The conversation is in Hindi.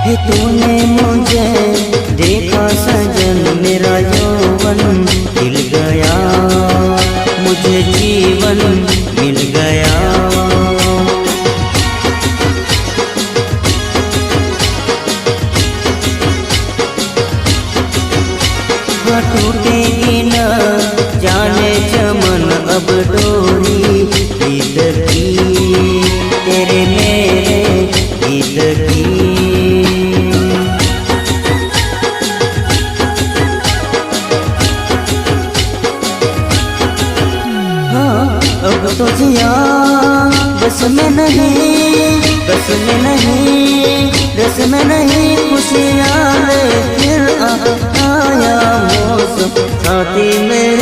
हे तूने मुझे देखा सजन, मेरा यौवन खिल गया, मुझे जीवन मिल गया। टूटेगी न जाने चमन अब डोरी गीत की, तेरे मेरे गीत की। हाँ अब तो जिया बस में नहीं, बस में नहीं, रस में नहीं, खुशियाँ ले फिर आया मौसम साथी मेरे।